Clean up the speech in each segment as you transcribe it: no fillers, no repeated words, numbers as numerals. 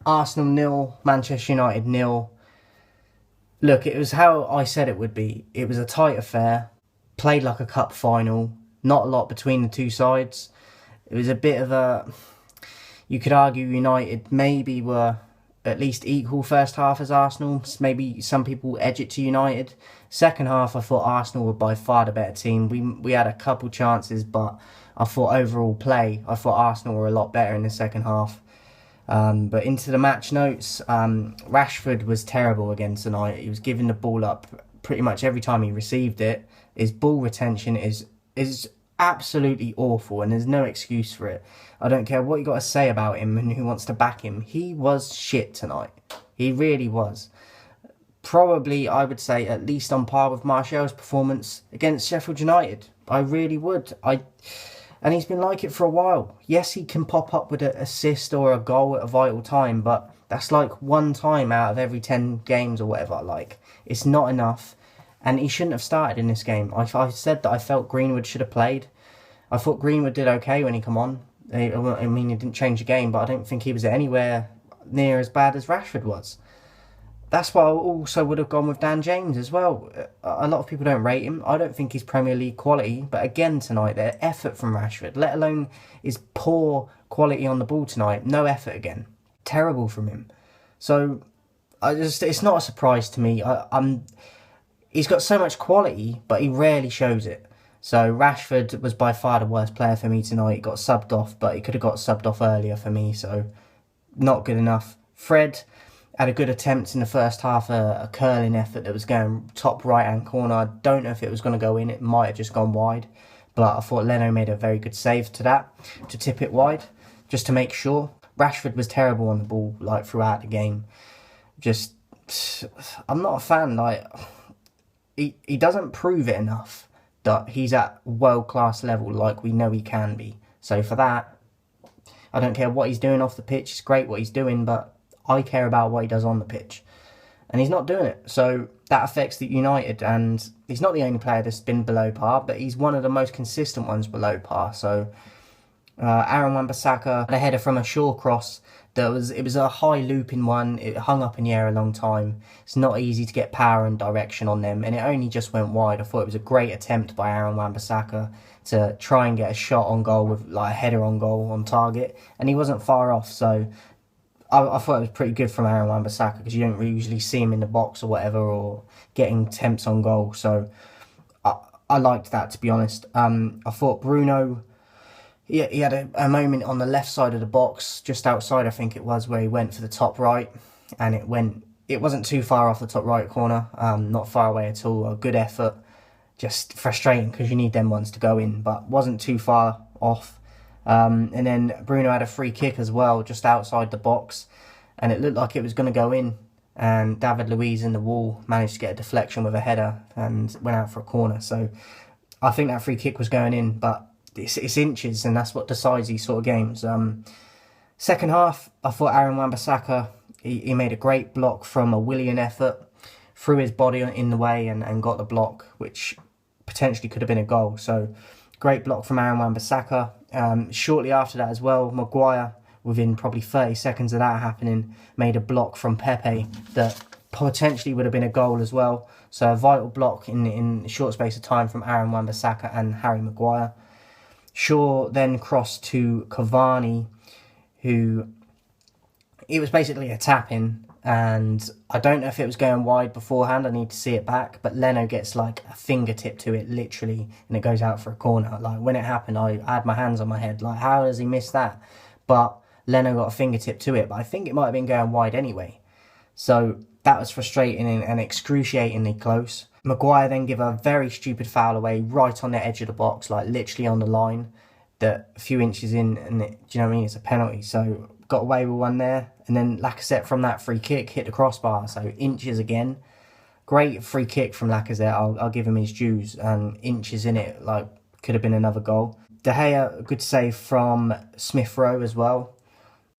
Arsenal nil, Manchester United nil. Look, it was how I said it would be. It was a tight affair, played like a cup final, not a lot between the two sides. It was a bit of a. You could argue United maybe were at least equal first half as Arsenal. Maybe some people edge it to United. Second half, I thought Arsenal were by far the better team. We had a couple chances, but I thought overall play, I thought Arsenal were a lot better in the second half. But into the match notes, Rashford was terrible again tonight. He was giving the ball up pretty much every time he received it. His ball retention is absolutely awful, and there's no excuse for it. I don't care what you got to say about him and who wants to back him. He was shit tonight. He really was. Probably, I would say, at least on par with Martial's performance against Sheffield United. I really would. And he's been like it for a while. Yes, he can pop up with an assist or a goal at a vital time, but that's like one time out of every 10 games or whatever. Like, it's not enough. And he shouldn't have started in this game. I said that I felt Greenwood should have played. I thought Greenwood did okay when he come on. I mean, he didn't change the game, but I don't think he was anywhere near as bad as Rashford was. That's why I also would have gone with Dan James as well. A lot of people don't rate him. I don't think he's Premier League quality. But again tonight, the effort from Rashford, let alone his poor quality on the ball tonight, no effort again. Terrible from him. So it's not a surprise to me. He's got so much quality, but he rarely shows it. So Rashford was by far the worst player for me tonight. He got subbed off, but he could have got subbed off earlier for me. So not good enough. Fred had a good attempt in the first half, a curling effort that was going top right-hand corner. I don't know if it was going to go in. It might have just gone wide. But I thought Leno made a very good save to that, to tip it wide, just to make sure. Rashford was terrible on the ball, like, throughout the game. Just, I'm not a fan. Like, he doesn't prove it enough that he's at world-class level like we know he can be. So for that, I don't care what he's doing off the pitch. It's great what he's doing, but I care about what he does on the pitch. And he's not doing it. So that affects the United. And he's not the only player that's been below par, but he's one of the most consistent ones below par. So Aaron Wan-Bissaka had a header from a short cross. It was a high looping one. It hung up in the air a long time. It's not easy to get power and direction on them, and it only just went wide. I thought it was a great attempt by Aaron Wan-Bissaka to try and get a shot on goal with like a header on goal on target, and he wasn't far off. So I thought it was pretty good from Aaron Wan-Bissaka because you don't usually see him in the box or whatever or getting attempts on goal. So I liked that, to be honest. I thought Bruno. He had a moment on the left side of the box, just outside I think it was, where he went for the top right, and it wasn't too far off the top right corner, not far away at all. A good effort, just frustrating because you need them ones to go in, but wasn't too far off. And then Bruno had a free kick as well, just outside the box, and it looked like it was going to go in, and David Luiz in the wall managed to get a deflection with a header and went out for a corner. So I think that free kick was going in, but it's inches, and that's what decides these sort of games. Second half, I thought Aaron Wan-Bissaka, he made a great block from a Willian effort, threw his body in the way and got the block, which potentially could have been a goal. So great block from Aaron Wan-Bissaka. Shortly after that as well, Maguire, within probably 30 seconds of that happening, made a block from Pepe that potentially would have been a goal as well. So a vital block in a short space of time from Aaron Wan-Bissaka and Harry Maguire. Shaw then crossed to Cavani, who, it was basically a tap-in, and I don't know if it was going wide beforehand. I need to see it back, but Leno gets like a fingertip to it, literally, and it goes out for a corner. Like, when it happened, I had my hands on my head. Like, how does he miss that? But Leno got a fingertip to it, but I think it might have been going wide anyway. So that was frustrating and excruciatingly close. Maguire then give a very stupid foul away right on the edge of the box, like literally on the line, that a few inches in, and do you know what I mean? It's a penalty. So got away with one there. And then Lacazette from that free kick hit the crossbar, so inches again. Great free kick from Lacazette, I'll give him his dues, and inches in it, like could have been another goal. De Gea, a good save from Smith Rowe as well.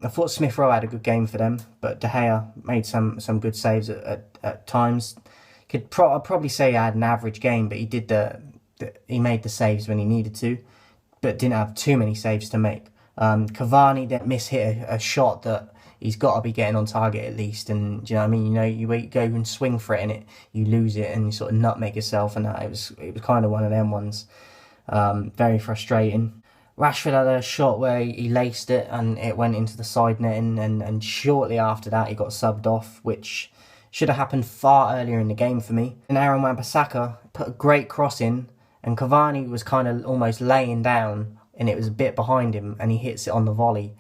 I thought Smith Rowe had a good game for them, but De Gea made some good saves at times. I'd probably say he had an average game, but he made the saves when he needed to, but didn't have too many saves to make. Cavani then mishit a shot that he's got to be getting on target at least. And do you know what I mean? You know, you go and swing for it and you lose it and you sort of nutmeg yourself, and that it was kind of one of them ones. Very frustrating. Rashford had a shot where he laced it and it went into the side netting, and shortly after that he got subbed off, which should have happened far earlier in the game for me. And Aaron Wan-Bissaka put a great cross in, and Cavani was kind of almost laying down and it was a bit behind him, and he hits it on the volley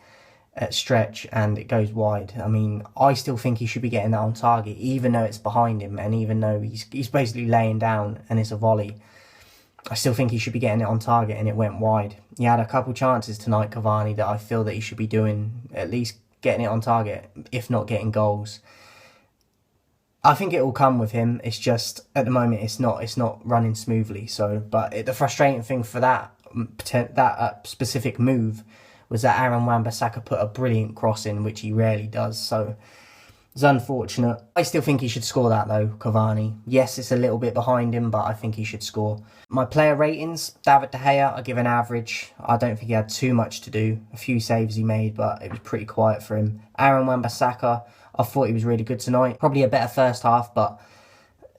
at stretch and it goes wide. I mean, I still think he should be getting that on target, even though it's behind him and even though he's basically laying down and it's a volley. I still think he should be getting it on target, and it went wide. He had a couple chances tonight, Cavani, that I feel that he should be doing, at least getting it on target, if not getting goals. I think it will come with him. It's just at the moment it's not running smoothly. So, but the frustrating thing for that specific move was that Aaron Wan-Bissaka put a brilliant cross in, which he rarely does. So it's unfortunate. I still think he should score that though, Cavani. Yes, it's a little bit behind him, but I think he should score. My player ratings, David De Gea, I give an average. I don't think he had too much to do. A few saves he made, but it was pretty quiet for him. Aaron Wan-Bissaka, I thought he was really good tonight. Probably a better first half, but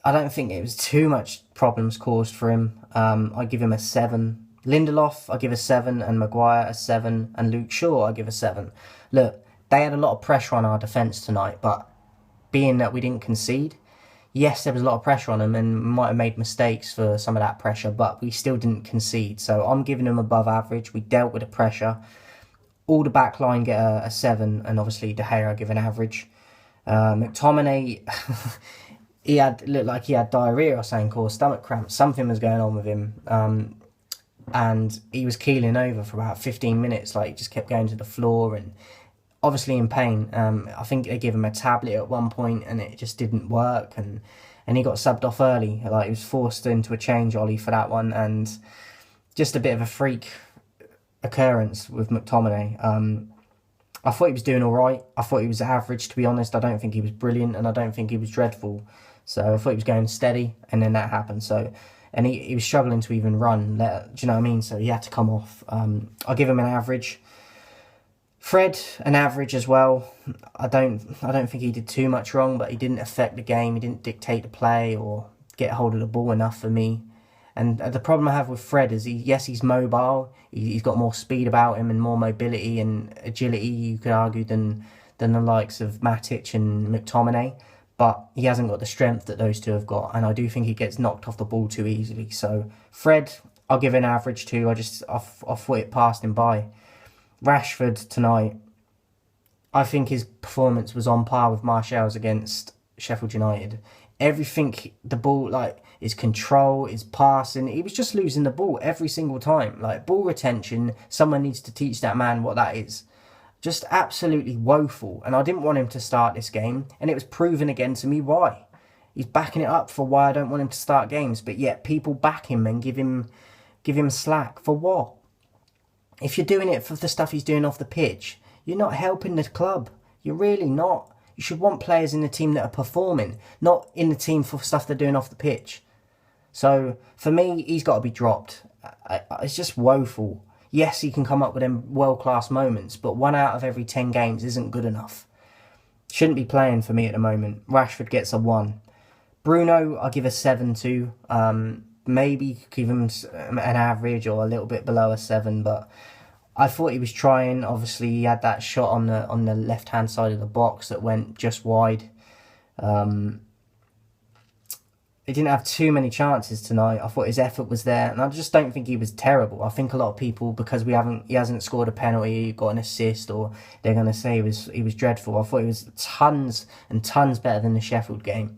I don't think it was too much problems caused for him. I give him a 7. Lindelof, I give a 7, and Maguire a 7, and Luke Shaw, I give a 7. Look, they had a lot of pressure on our defence tonight, but being that we didn't concede, yes, there was a lot of pressure on them, and we might have made mistakes for some of that pressure, but we still didn't concede. So I'm giving them above average. We dealt with the pressure. All the back line get a 7, and obviously De Gea I give an average. McTominay, looked like he had diarrhea or something, or stomach cramps. Something was going on with him. And he was keeling over for about 15 minutes. Like, he just kept going to the floor and obviously in pain. I think they gave him a tablet at one point and it just didn't work. And he got subbed off early. Like, he was forced into a change, Ollie, for that one. And just a bit of a freak occurrence with McTominay. I thought he was doing all right. I thought he was average, to be honest. I don't think he was brilliant, and I don't think he was dreadful. So I thought he was going steady, and then that happened. So, and he was struggling to even run. Do you know what I mean? So he had to come off. I'll give him an average. Fred, an average as well. I don't think he did too much wrong, but he didn't affect the game. He didn't dictate the play or get hold of the ball enough for me. And the problem I have with Fred is, he's mobile. He's got more speed about him and more mobility and agility, you could argue, than the likes of Matic and McTominay. But he hasn't got the strength that those two have got. And I do think he gets knocked off the ball too easily. So Fred, I'll give an average too. I thought it passed him by. Rashford tonight, I think his performance was on par with Martial's against Sheffield United. Everything, the ball, like, his control, his passing, he was just losing the ball every single time. Like, ball retention, someone needs to teach that man what that is. Just absolutely woeful. And I didn't want him to start this game, and it was proven again to me why. He's backing it up for why I don't want him to start games, but yet people back him and give him slack. For what? If you're doing it for the stuff he's doing off the pitch, you're not helping the club. You're really not. You should want players in the team that are performing, not in the team for stuff they're doing off the pitch. So, for me, he's got to be dropped. It's just woeful. Yes, he can come up with them world-class moments, but 1 out of every 10 games isn't good enough. Shouldn't be playing for me at the moment. Rashford gets a 1. Bruno, I'll give a 7 to. Maybe give him an average or a little bit below a 7, but I thought he was trying. Obviously, he had that shot on the left-hand side of the box that went just wide. He didn't have too many chances tonight. I thought his effort was there, and I just don't think he was terrible. I think a lot of people, because he hasn't scored a penalty, got an assist, or they're going to say he was dreadful. I thought he was tons and tons better than the Sheffield game.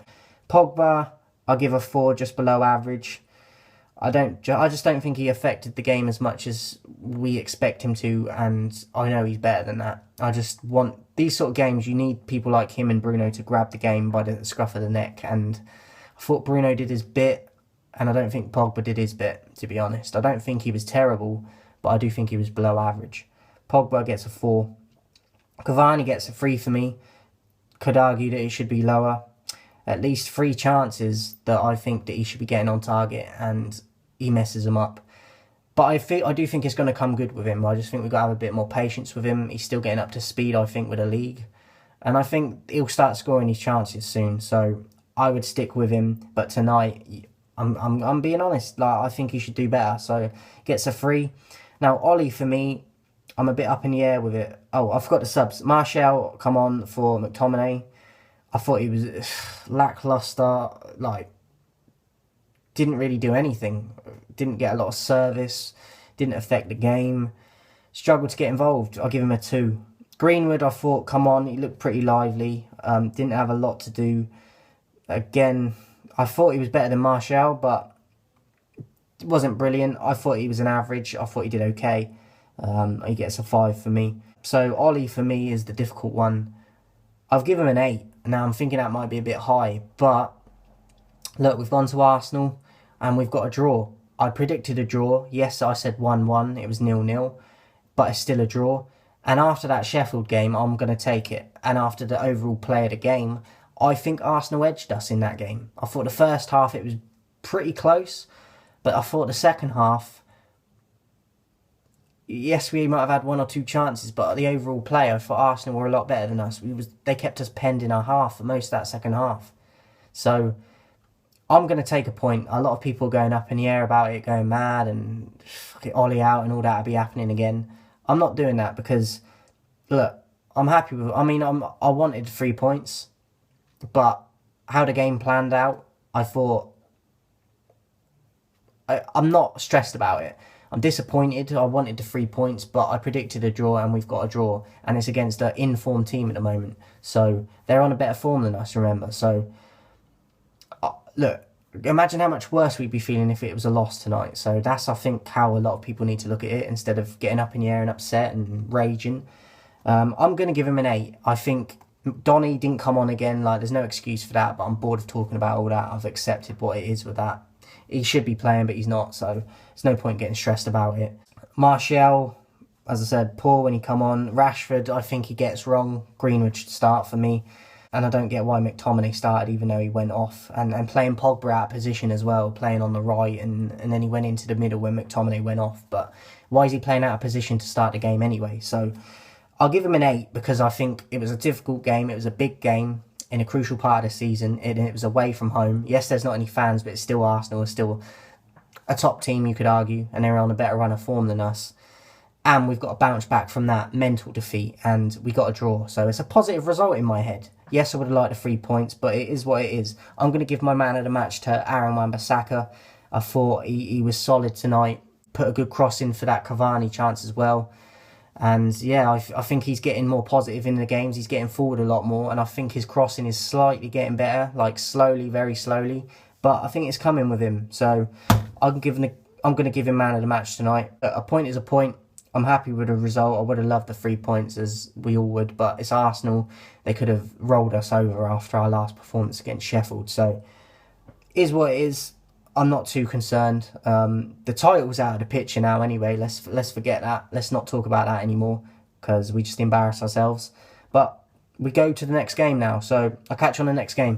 Pogba, I'll give a 4, just below average. I just don't think he affected the game as much as we expect him to, and I know he's better than that. I just want these sort of games. You need people like him and Bruno to grab the game by the scruff of the neck, and I thought Bruno did his bit, and I don't think Pogba did his bit, to be honest. I don't think he was terrible, but I do think he was below average. Pogba gets a 4. Cavani gets a 3 for me. Could argue that it should be lower. At least 3 chances that I think that he should be getting on target, and he messes them up. But I do think it's going to come good with him. I just think we've got to have a bit more patience with him. He's still getting up to speed, I think, with the league. and I think he'll start scoring his chances soon. So I would stick with him. But tonight, I'm being honest. Like, I think he should do better. So gets a free. Now Ollie, for me, I'm a bit up in the air with it. Oh, I forgot the subs. Martial come on for McTominay. I thought he was lackluster. Like, didn't really do anything. Didn't get a lot of service. Didn't affect the game. Struggled to get involved. I'll give him a 2. Greenwood, I thought, come on, he looked pretty lively. Didn't have a lot to do. Again, I thought he was better than Martial, but it wasn't brilliant. I thought he was an average. I thought he did okay. He gets a 5 for me. So Ollie, for me, is the difficult one. I've given him an 8. Now, I'm thinking that might be a bit high, but look, we've gone to Arsenal, and we've got a draw. I predicted a draw. Yes, I said 1-1. It was 0-0, but it's still a draw. And after that Sheffield game, I'm going to take it. And after the overall play of the game, I think Arsenal edged us in that game. I thought the first half it was pretty close, but I thought the second half, yes, we might have had 1 or 2 chances, but the overall play, I thought Arsenal were a lot better than us. They kept us penned in our half for most of that second half. So I'm going to take a point. A lot of people going up in the air about it, going mad and Ollie out and all that will be happening again. I'm not doing that because, look, I'm happy with it. I mean, I wanted 3 points, but how the game planned out, I thought, I'm not stressed about it. I'm disappointed. I wanted the 3 points, but I predicted a draw and we've got a draw. And it's against an in-form team at the moment. So they're on a better form than us, remember. So, look, imagine how much worse we'd be feeling if it was a loss tonight. So that's, I think, how a lot of people need to look at it instead of getting up in the air and upset and raging. I'm going to give him an 8. I think Donny didn't come on again. Like, there's no excuse for that, but I'm bored of talking about all that. I've accepted what it is with that. He should be playing, but he's not, so there's no point getting stressed about it. Martial, as I said, poor when he come on. Rashford, I think he gets wrong. Greenwood should start for me. And I don't get why McTominay started even though he went off. And playing Pogba out of position as well, playing on the right, and then he went into the middle when McTominay went off. But why is he playing out of position to start the game anyway? So I'll give him an 8 because I think it was a difficult game. It was a big game in a crucial part of the season. It was away from home. Yes, there's not any fans, but it's still Arsenal. It's still a top team, you could argue, and they're on a better run of form than us. And we've got to bounce back from that mental defeat, and we got a draw. So it's a positive result in my head. Yes, I would have liked the 3 points, but it is what it is. I'm going to give my man of the match to Aaron Wan-Bissaka. I thought he was solid tonight. Put a good cross in for that Cavani chance as well. And yeah, I think he's getting more positive in the games. He's getting forward a lot more, and I think his crossing is slightly getting better, like slowly, very slowly. But I think it's coming with him. So I'm going to give him man of the match tonight. A point is a point. I'm happy with the result. I would have loved the 3 points, as we all would, but it's Arsenal. They could have rolled us over after our last performance against Sheffield. So, is what it is. I'm not too concerned. The title's out of the picture now anyway. Let's forget that. Let's not talk about that anymore because we just embarrass ourselves. But we go to the next game now. So, I'll catch you on the next game.